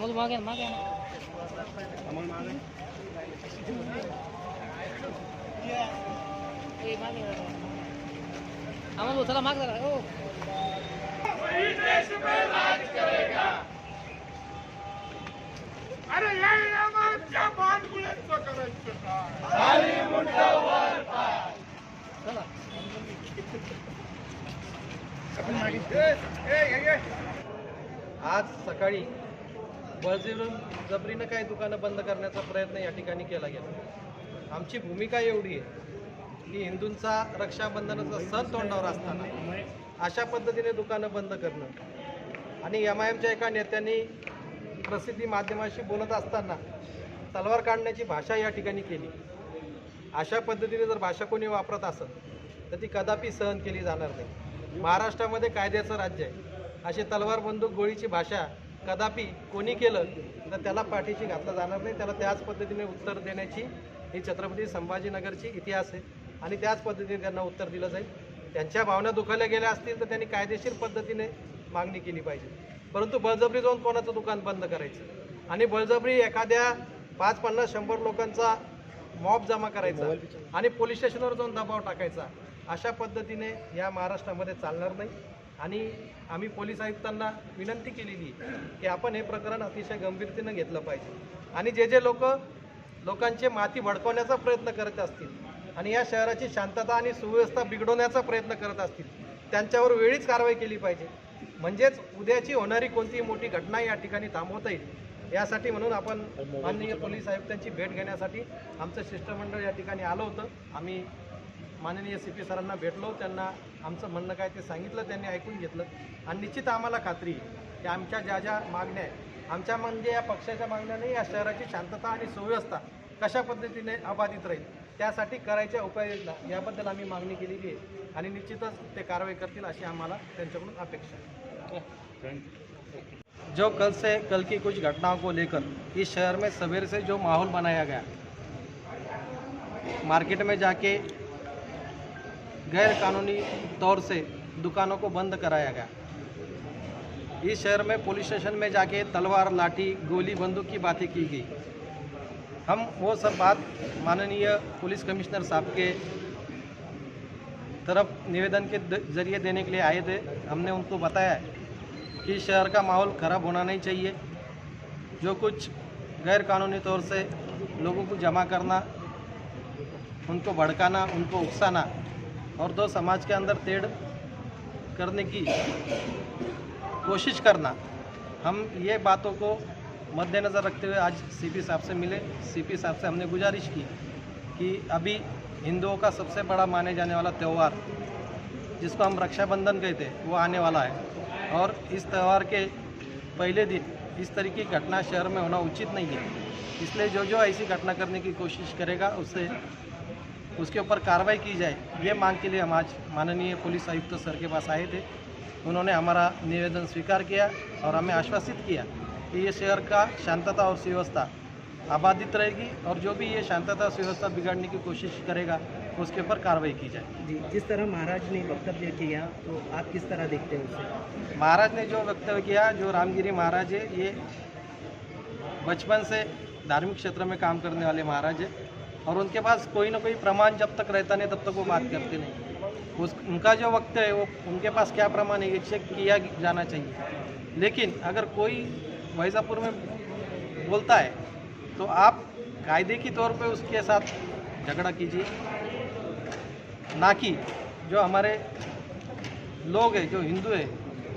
अमोल मागे मागे अमोल मागे मागे अमोल चला माग जरा ओ देश में राज करेगा। अरे या बाण बुलेट करायचं खाली मुंडावर पाय चला आज सकाळी बळजबरीनं काही दुकानं बंद करण्याचा प्रयत्न या ठिकाणी केला गेला। आमची भूमिका एवढी आहे की हिंदूंचा रक्षाबंधनाचा सण तोंडावर असताना अशा पद्धतीने दुकानं बंद करणं आणि MIMच्या एका नेत्यांनी प्रसिद्धी माध्यमाशी बोलत असताना तलवार काढण्याची भाषा या ठिकाणी केली। अशा पद्धतीने जर भाषा कोणी वापरत असेल तर ती कदापि सहन केली जाणार नाही। महाराष्ट्रामध्ये कायद्याचं राज्य आहे, अशी तलवार बंदूक गोळीची भाषा कदापि कोणी केलं तर त्याला पाठीशी घातलं जाणार नाही। त्याला त्याच पद्धतीने उत्तर देण्याची ही छत्रपती संभाजीनगरची इतिहास आहे आणि त्याच पद्धतीने त्यांना उत्तर दिलं जाईल। त्यांच्या भावना दुखावल्या गेल्या असतील तर त्यांनी कायदेशीर पद्धतीने मागणी केली पाहिजे, परंतु बळजबरी जाऊन कोणाचं दुकान बंद करायचं आणि बळजबरी एखाद्या 5, 50, 100 लोकांचा मॉब जमा करायचा आणि पोलीस स्टेशनवर जाऊन दबाव टाकायचा, अशा पद्धतीने या महाराष्ट्रामध्ये चालणार नाही। आणि आम्ही पोलीस आयुक्तांना विनंती केलेली आहे की आपण हे प्रकरण अतिशय गंभीरतेनं घेतलं पाहिजे आणि जे लोकांचे माती भडकवण्याचा प्रयत्न करत असतील आणि या शहराची शांतता आणि सुव्यवस्था बिघडवण्याचा प्रयत्न करत असतील त्यांच्यावर वेळीच कारवाई केली पाहिजे, म्हणजेच उद्याची होणारी कोणतीही मोठी घटना या ठिकाणी थांबवता येईल। यासाठी म्हणून आपण माननीय पोलीस आयुक्तांची भेट घेण्यासाठी आमचं शिष्टमंडळ या ठिकाणी आलं होतं। आम्ही माननीय CP सरांना भेटलो, त्यांना आमचं म्हणणं काय ते सांगितलं, त्यांनी ऐकून घेतलं आणि निश्चित आम्हाला खात्री आहे की आमच्या ज्या मागण्या आहेत, आमच्या म्हणजे या पक्षाच्या मागण्या नाही, या शहराची शांतता आणि सुव्यवस्था कशा पद्धतीने अबाधित राहील त्यासाठी करायच्या उपाययोजना याबद्दल आम्ही मागणी केलेली आहे आणि निश्चितच ते कारवाई करतील अशी आम्हाला त्यांच्याकडून अपेक्षा आहे। जो कल की कुछ घटनाओं को लेकर इस शहर में सवेरे से जो माहौल बनाया गया, मार्केट में जाके गैर कानूनी तौर से दुकानों को बंद कराया गया, इस शहर में पुलिस स्टेशन में जाके तलवार, लाठी, गोली, बंदूक की बातें की गई। हम वो सब बात माननीय पुलिस कमिश्नर साहब के तरफ निवेदन के ज़रिए देने के लिए आए थे। हमने उनको बताया कि शहर का माहौल ख़राब होना नहीं चाहिए। जो कुछ गैर कानूनी तौर से लोगों को जमा करना, उनको भड़काना, उनको उकसाना और दो समाज के अंदर तेड़ करने की कोशिश करना, हम ये बातों को मद्देनज़र रखते हुए आज CP साहब से मिले। CP साहब से हमने गुजारिश की कि अभी हिंदुओं का सबसे बड़ा माने जाने वाला त्यौहार जिसको हम रक्षाबंधन कहते हैं वो आने वाला है और इस त्यौहार के पहले दिन इस तरीके की घटना शहर में होना उचित नहीं है। इसलिए जो ऐसी घटना करने की कोशिश करेगा उसके ऊपर कार्रवाई की जाए, ये मांग के लिए हम आज माननीय पुलिस आयुक्त सर के पास आए थे। उन्होंने हमारा निवेदन स्वीकार किया और हमें आश्वासित किया कि ये शहर का शांतता और सुव्यवस्था आबादित रहेगी और जो भी ये शांतता सुव्यवस्था बिगाड़ने की कोशिश करेगा उसके ऊपर कार्रवाई की जाए। जी, जिस तरह महाराज ने वक्तव्य किया तो आप किस तरह देखते हैं उसे? महाराज ने जो वक्तव्य किया, जो रामगिरी महाराज है, ये बचपन से धार्मिक क्षेत्र में काम करने वाले महाराज है और उनके पास कोई ना कोई प्रमाण जब तक रहता नहीं तब तक वो बात करते नहीं। उनका जो वक्तव्य है वो उनके पास क्या प्रमाण है ये चेक किया जाना चाहिए। लेकिन अगर कोई वैजापुर में बोलता है तो आप कायदे की तौर पे उसके साथ झगड़ा कीजिए, ना कि जो हमारे लोग हैं, जो हिंदू हैं,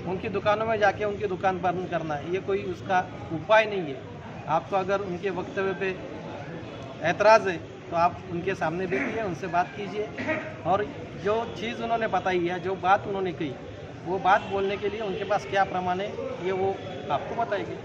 उनकी दुकानों में जाके उनकी दुकान बंद करना, ये कोई उसका उपाय नहीं है। आपको अगर उनके वक्तव्य पे ऐतराज़ है तो आप उनके सामने बैठिए, उनसे बात कीजिए और जो चीज़ उन्होंने बताई है, जो बात उन्होंने कही, वो बात बोलने के लिए उनके पास क्या प्रमाण है ये वो आपको बताएगी।